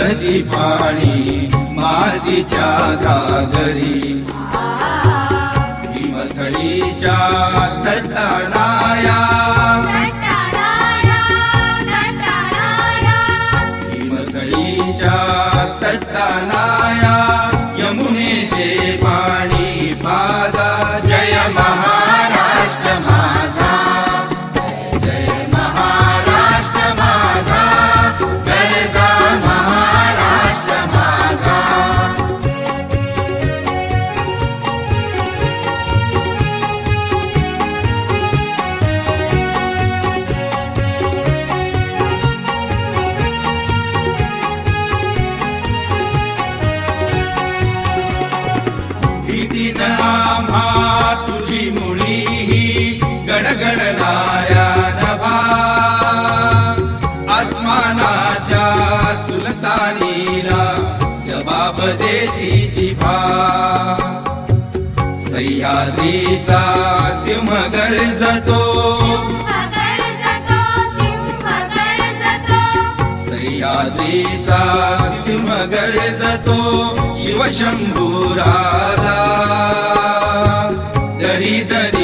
नदी पाणी मातीच्या घागरी हिमथडीच्या तटानाया हिमथडीच्या तटानाया यमुनेचे पाणी पाजा जय महाराष्ट्र माझा जय महाराष्ट्र माझा गरजा महाराष्ट्र माझा भीतीन आम्हा तुझी मुळी ही गडगडणाऱ्या नभा आसमानाच्या सुलतानीला जबाब देती जिभा सह्याद्रीचा सिंह गर्जतो सह्याद्रीचा सिंह गर्जतो शिवशंभू राजा दरी दरी